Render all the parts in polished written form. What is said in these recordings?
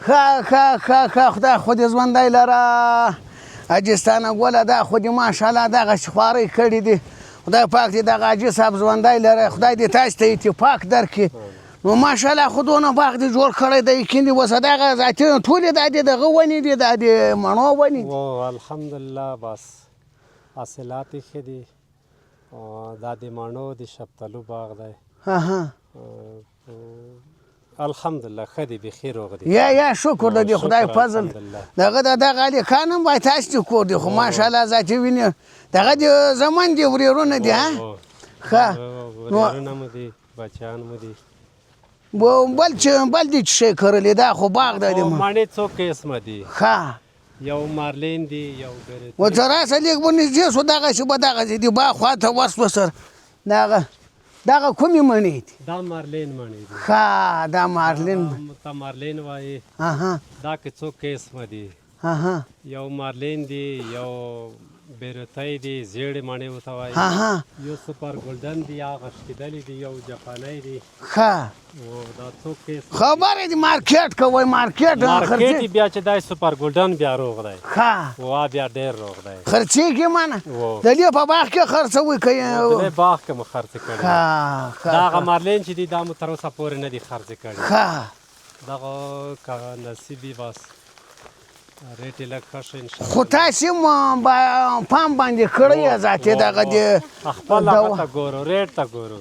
ښه خدای خو دې ژوندی لره اجستانه ګوله دا خو دې ماشاءالله دغسې خوارۍ کړي دي خدای پاک دې دغه حاجي صاحب ژوندی لره خدای دې تاسو ته اتفاق درکړي نو ماشاءالله خو دونه باغ دې جوړ کړی دی کیندې اوس دغه ذاتي ټولې دا دې دغه ونې دي دا دې مڼو ونې دي الحمدلله بس حاصلات یې ښه دي دا د مڼو د شفتالو باغ دی الحمدلله ښه دی بخیر روغ دی یا شکر د دې خدای فضل دغه دغه علي خان هم وایي تاسو دې کور دی خو ماشاءالله ذاتي وینې دغه دې زمن دي ورېرونه دي ها ښه ورېرونه مو دي بچیان مو دي بل دې څه شی کرلی دا خو باغ دی مڼې څو قسمه دي ښه یو مارلین دی یو ورته راسه لږ به نږدې شو دغسې به دغسې دي باغ خواته ورسوه سر دغه کومې مڼې دي دا مارلین مڼې دي ښه دا مارلین ته مارلین وایي دا که څو قسمه دي یو مارلین دی یو بیروتی دی زیړې مڼې ورته وایي یو سوپر ګولډن دی هغه شکېدلې دي یو جاپانی دی ښه دا څو قسم خبرې دي مارکیټ کوئ مارکیټ بیا چې دا سوپر ګولډن بیا روغ دی ښه وا بیا ډېر روغ دی خرڅېږي منه د دې په باغ کې خرڅوئ که د باغ کې مو خرڅ کړي دا هغه مارلین چې دي دا مو تر اوسه پورې نه دي خرڅ کړي دغه که نصیب وي بس ریټ یې لږ ښه شه انشاءالله خو تاسې پام باندې کړی یې ذاتي دغه د خپل هغه ته ګورو ریټ ته ګورو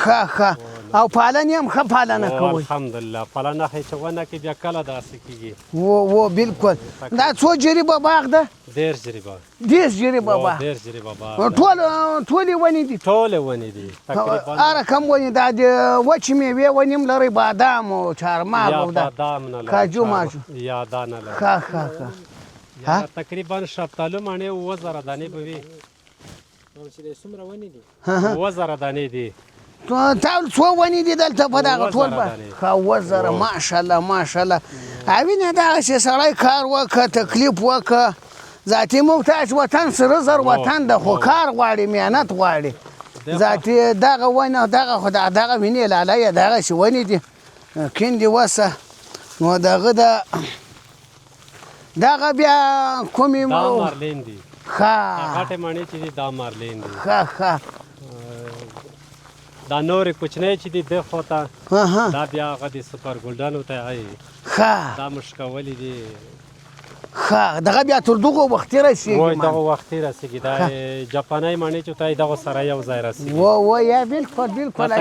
ښه او پالنې هم ښه پالنه کوئ الحمدلله پالنه خو چې ونه کړي بیا کله داسې کېږي و بالکل دا څو جریبه باغ ده 10 جریبه 10 جریبه باغ 10 جریبه باغ ټولې ونې دي ټولې ونې دي تقریبا هر کم ونې دا د وچې میوې ونې هم لرئ بادام او چارمغز او بادام کاجو ماجو یا دا نه لري ښه تقریبا شفتالو مڼې 2000 دانې به وي څومره ونې دي 2000 دانې دي ټول څو ونې دي دلته په دغه ټول ښه 2000 ماشاءالله ماشاءالله وینې دغسې سړی کار وکړه تکلیف وکړه ذاتي محتاج وطن سره زر وطن ده خو کار غواړي محنت غواړي ذاتي دغه ونه دغه خو دغه وینې لاله یې دغسې ونې دي کیندې وسه نو دغه بیا کومې دا مارلین دي ښه غټې مڼې چې دي دا مارلین دي ښه دا نورې کوچنۍ چې دي د خوا ته دا بیا هغه د سوپر ګولډن ورته وایي ښه دا مشکولې دي ښه دغه بیا تر دغه وختي رسېږي وایي دغه وختي رسېږي دا جاپانی مڼې چې ورته وایي دغه سره یو ځای رسېږي و یا بالکل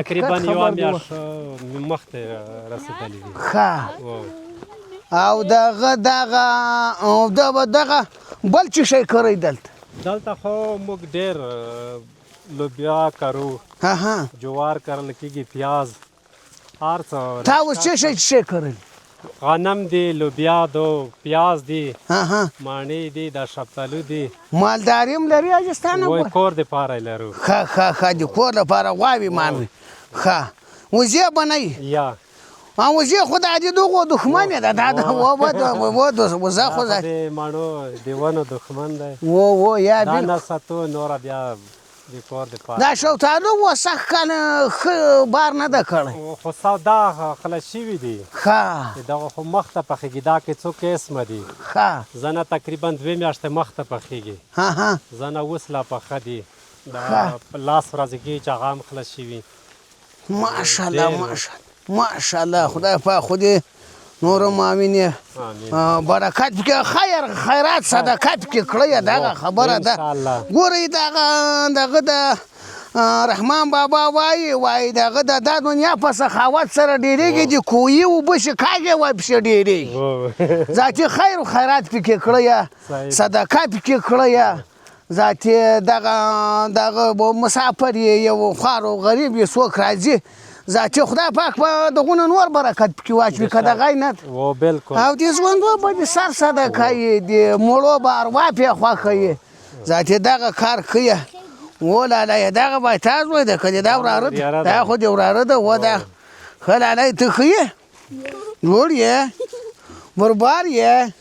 تقریبا یوه میاشت مخکې رسېدلې دي ښه او دغه بل څه شی کرئ دلته خو موږ ډېر لوبیا کرو جوار کرل کېږي پیاز هر څه تا اوس څه شی کرل غنم دی لوبیا دو پیاز دی مڼې دی دا شفتالو دی مالداري هم لري اجستانه وایي کور دپاره یې لرو ښه د کور لپاره غواوې مانوي ښه وزې به نه یا وزې خو د دغو دښمن ده وزه خو د مڼو د ونو دښمن دی یا دا نه ساتو نوره بیا د کور دپاره دا شفتالو اوس سخت کاله ښه بار نه ده کړی خو سودا خلاص شوي دي ښه دغه خو مخ ته پخېږي دا کې څو قسمه دي ښه زه نه تقریبا 2 میاشتې مخ ته پخېږي زه نه اوس لا پخه دي دا لاس ورځې کې چې هغه هم خلاص شوي ماشاءالله خدای پاک خو دې نور معاونې برکت پکې خیرات صدقات پکې کړی دغه خبره ده ګورئ دغه د رحمان بابا وایي دغه د دنیا په سخاوت سره ډېرېږي د کوهي اوبه چې کاږې وایي پسې ډېرېږي ذاتي خیر و خیرات پکې کړی صدقه پکې کړی ذاتي دغه مسافر یې یو خوار و غریب یې څوک راځي ذاتي خدای پاک په دغونه نور برکت پکې واچوي که د غیرت او د ژوندو به د سر صدقه یې د مړو به اروا پې خوښه یې ذاتي دغه کار کوي ولاله دغه باید تاز وای ده که د دا وراره ده دا خو د وراره ده و ده ښه لالی ته ښه یې جوړ یې بربار یې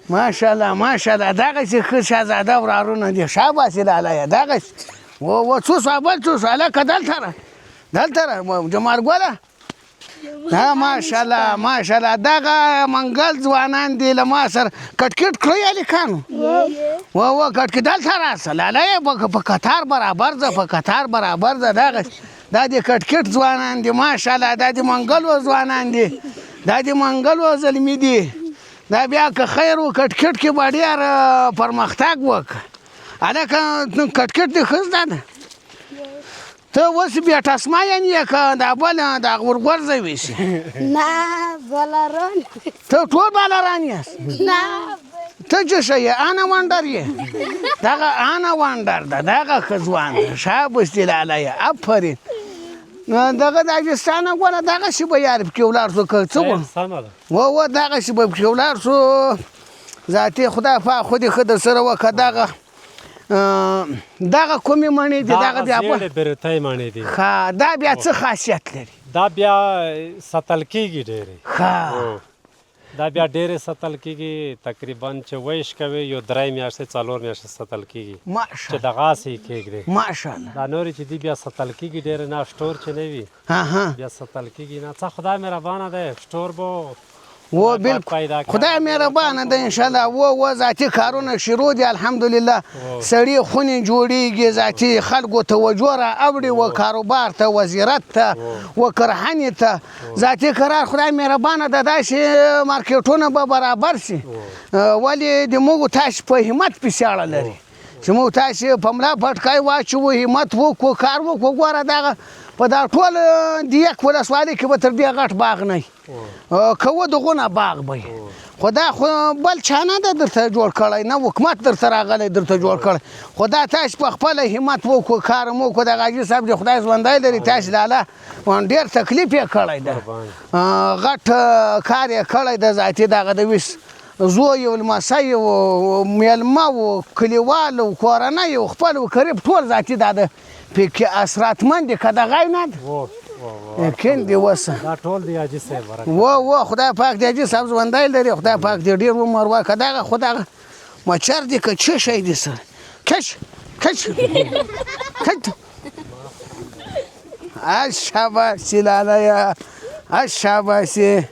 ماشاءالله دغسې ښه شهزاده ورارونه دي شاباسې لالی دغسې و څو سوه بل څو سوه هلکه دلته را جمال ګله دا ماشاءالله ماشاءالله دغه منګل ځوانان دي له ما سره کټکټ کړی هلکانو و کټکټ دلته راسه لاله یې په قطار برابر ځه په قطار برابر ځه دغه دا د کټکټ ځوانان دي ماشاءالله دا د منګلو ځوانان دي دا د منګلو زلمي دي دا بیا که خیر و کټکټ کې به ډېر پرمختګ وکړه هلکه کټکټ دې ښه زده ده ته اوس بیا ټسماین یې که دا بل دا ورغورځوي شي نه بالران ته ټول بالران یاست نه ته چې شه یې آنه وانډر یې دغه آنه وانډر ده دغه ښه ځوان ده شابس دې لاله یې افرین دغه داجستانه ګوره دغسې به یار پکې ولاړ شو که څه و دغسې به پکې ولاړ شو ذاتي خدای پاک خو دې ښه در سره وکړه دغه کومې مڼې دي دغه بیا برتۍ مڼې دي ښه دا بیا څه خاصیت لري دا بیا ساتل کېږي ډېرې ښه دا بیا ډېرې ساتل کېږي تقریبا چې ویش کوي یو 3 میاشتې 4 میاشتې ساتل کېږي چې دغسې یې کېږدي ماشاءالله دا نورې چې دي بیا ساتل کېږي ډېرې نه سټور چې نه وي بیا ساتل کېږي نه څه خدای مهربانه دی سټور به و بالکل خدای مهربانه ده انشاءالله و ذاتي کارونه شروع دي الحمدلله سړي خونې جوړیږي ذاتي خلکو توجه را اوړي و کاروبار ته وزارت ته و کرهنې ته ذاتي قرار خدای مهربانه ده داسې مارکیټونه به برابر شي ولې د موږ تاسو په همت پسې اړه لري چې موږ تاسو په ملا پټکای واچو همت وکړو کار وکړو ګوره دغه په دا ټول د یک ولسوالۍ کې به تر دې غټ باغ نه کوه دغونه باغ به خو دا خو بل چا نه ده درته جوړ کړی نه حکومت درته راغلی درته جوړ کړی خو دا تاسو په خپله همت وکړو کار مو وکړو د حاجي صاحب دې خدای ژوندی لري تاسو لاله ډېر تکلیف یې کړی ده غټ کار یې کړی ده ذاتي دغه د ویس زوی و لمسی و میلمه و کلیوال و کورنۍ و خپل و قریب ټول ذاتي دا د پکې اثراتمند که دغه نه ده یقین دې وسه دا ټول د حاجي صاحب برکت و خدای پاک د حاجي صاحب ژوندی لري خدای پاک دې ډېر عمر وکړه دغه خو دغه مچر دي که څه شی دي سره کش شاباسي لالیه شاباسي